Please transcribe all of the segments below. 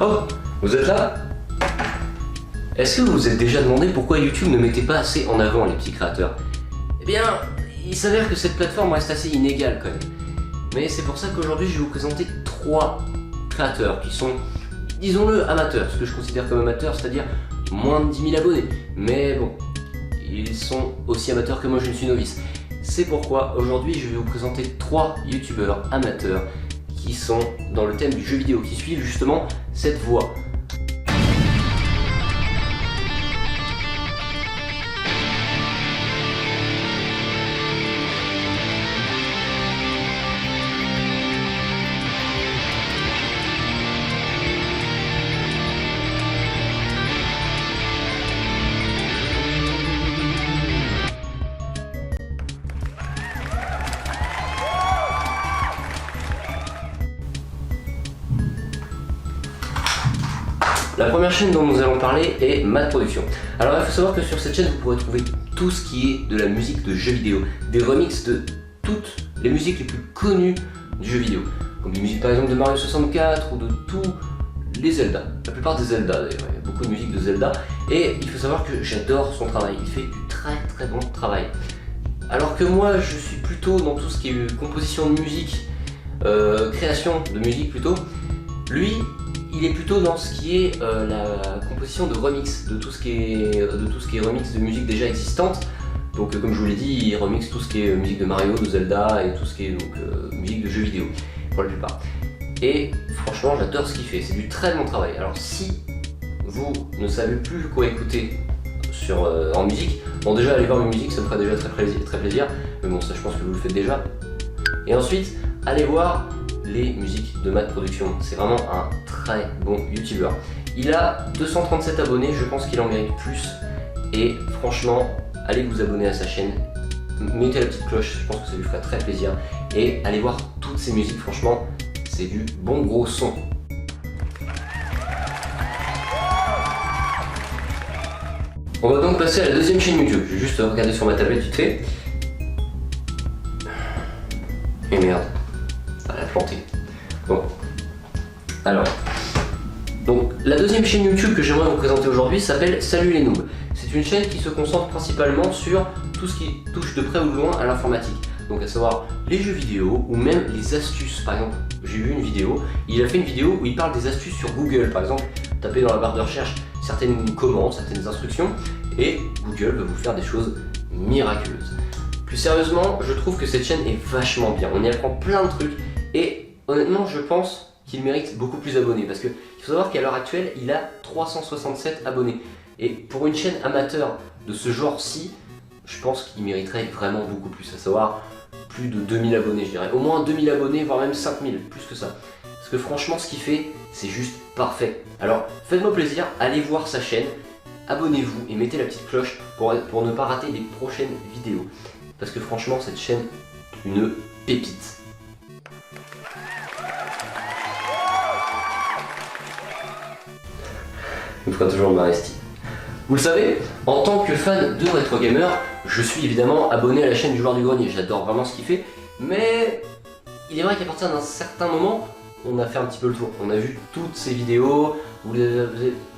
Oh, vous êtes là? Est-ce que vous vous êtes déjà demandé pourquoi YouTube ne mettait pas assez en avant les petits créateurs? Eh bien, il s'avère que cette plateforme reste assez inégale quand même. Mais c'est pour ça qu'aujourd'hui je vais vous présenter 3 créateurs qui sont, disons-le, amateurs. Ce que je considère comme amateurs, c'est-à-dire moins de 10 000 abonnés. Mais bon, ils sont aussi amateurs que moi, je ne suis novice. C'est pourquoi aujourd'hui je vais vous présenter 3 youtubeurs amateurs qui sont dans le thème du jeu vidéo, qui suivent justement cette voie. La première chaîne dont nous allons parler est Matt Production. Alors il faut savoir que sur cette chaîne vous pourrez trouver tout ce qui est de la musique de jeux vidéo, des remixes de toutes les musiques les plus connues du jeu vidéo, comme des musiques par exemple de Mario 64 ou de tous les Zelda, la plupart des Zelda d'ailleurs, il y a beaucoup de musique de Zelda, et il faut savoir que j'adore son travail, il fait du très bon travail. Alors que moi je suis plutôt dans tout ce qui est composition de musique, création de musique plutôt, lui il est plutôt dans ce qui est la composition de remix, de tout ce qui est remix de musique déjà existante. Donc comme je vous l'ai dit, il remixe tout ce qui est musique de Mario, de Zelda et tout ce qui est donc musique de jeux vidéo pour la plupart. Et franchement j'adore ce qu'il fait, c'est du très bon travail. Alors si vous ne savez plus quoi écouter en musique, bon déjà allez voir mes musiques, ça me ferait déjà très plaisir, mais bon ça je pense que vous le faites déjà. Et ensuite allez voir les musiques de Matt Production, c'est vraiment un très bon youtubeur. Il a 237 abonnés, je pense qu'il en mérite plus, et franchement allez vous abonner à sa chaîne, mettez la petite cloche, je pense que ça lui fera très plaisir, et allez voir toutes ses musiques, franchement c'est du bon gros son. On va donc passer à la deuxième chaîne YouTube, je vais juste regarder sur ma tablette vite fait. Et merde, elle a planté. Bon, alors, donc la deuxième chaîne YouTube que j'aimerais vous présenter aujourd'hui s'appelle Salut les Noobs. C'est une chaîne qui se concentre principalement sur tout ce qui touche de près ou de loin à l'informatique. Donc à savoir les jeux vidéo ou même les astuces. Par exemple, j'ai vu une vidéo, il a fait une vidéo où il parle des astuces sur Google. Par exemple, tapez dans la barre de recherche certaines commandes, certaines instructions et Google va vous faire des choses miraculeuses. Plus sérieusement, je trouve que cette chaîne est vachement bien. On y apprend plein de trucs et honnêtement, je pense qu'il mérite beaucoup plus d'abonnés parce qu'il faut savoir qu'à l'heure actuelle, il a 367 abonnés. Et pour une chaîne amateur de ce genre-ci, je pense qu'il mériterait vraiment beaucoup plus, à savoir plus de 2000 abonnés, je dirais. Au moins 2000 abonnés, voire même 5000, plus que ça. Parce que franchement, ce qu'il fait, c'est juste parfait. Alors, faites-moi plaisir, allez voir sa chaîne, abonnez-vous et mettez la petite cloche pour ne pas rater les prochaines vidéos. Parce que franchement, cette chaîne est une pépite. Il me fera toujours marrer ce type. Vous le savez, en tant que fan de Retro Gamer, je suis évidemment abonné à la chaîne du Joueur du Grenier. J'adore vraiment ce qu'il fait, mais il est vrai qu'à partir d'un certain moment, on a fait un petit peu le tour. On a vu toutes ces vidéos.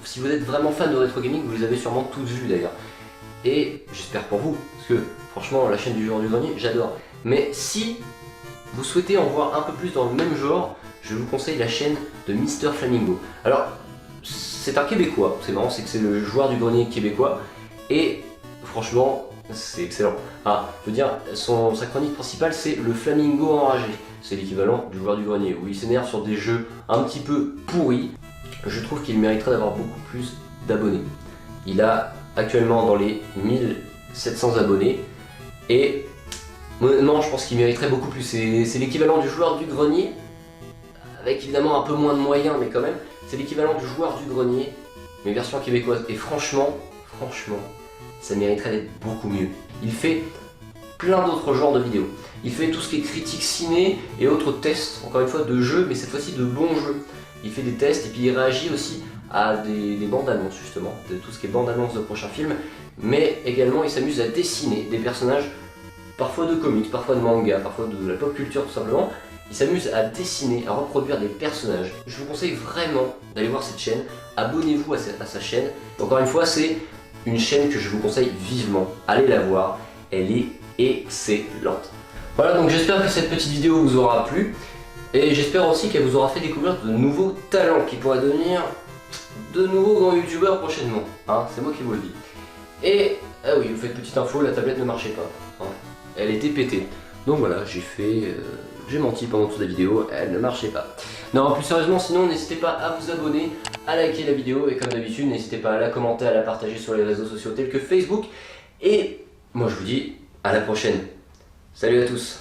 Si vous êtes vraiment fan de Retro Gaming, vous les avez sûrement toutes vues d'ailleurs. Et j'espère pour vous, parce que franchement, la chaîne du Joueur du Grenier, j'adore. Mais si vous souhaitez en voir un peu plus dans le même genre, je vous conseille la chaîne de Mister Flamingo. Alors, c'est un Québécois, c'est marrant, c'est que c'est le Joueur du Grenier québécois, et franchement, c'est excellent. Ah, je veux dire, sa chronique principale, c'est le Flamingo enragé. C'est l'équivalent du Joueur du Grenier, où il s'énerve sur des jeux un petit peu pourris. Je trouve qu'il mériterait d'avoir beaucoup plus d'abonnés. Il a actuellement dans les 1700 abonnés, et honnêtement, je pense qu'il mériterait beaucoup plus. C'est l'équivalent du Joueur du Grenier, avec évidemment un peu moins de moyens, mais quand même. C'est l'équivalent du Joueur du Grenier, mais version québécoise. Et franchement, ça mériterait d'être beaucoup mieux. Il fait plein d'autres genres de vidéos. Il fait tout ce qui est critique ciné et autres tests, encore une fois, de jeux, mais cette fois-ci de bons jeux. Il fait des tests et puis il réagit aussi à des bandes annonces, justement, de tout ce qui est bandes annonces de prochains films. Mais également, il s'amuse à dessiner des personnages, parfois de comics, parfois de manga, parfois de la pop culture tout simplement. Il s'amuse à dessiner, à reproduire des personnages. Je vous conseille vraiment d'aller voir cette chaîne. Abonnez-vous à sa chaîne. Encore une fois, c'est une chaîne que je vous conseille vivement. Allez la voir, elle est excellente. Voilà, donc j'espère que cette petite vidéo vous aura plu. Et j'espère aussi qu'elle vous aura fait découvrir de nouveaux talents qui pourraient devenir de nouveaux grands youtubeurs prochainement. Hein, c'est moi qui vous le dis. Et, ah oui, vous faites petite info, la tablette ne marchait pas. Hein, elle était pétée. Donc voilà, j'ai menti pendant toute la vidéo, elle ne marchait pas. Non, plus sérieusement, sinon n'hésitez pas à vous abonner, à liker la vidéo et comme d'habitude, n'hésitez pas à la commenter, à la partager sur les réseaux sociaux tels que Facebook. Et moi je vous dis à la prochaine. Salut à tous.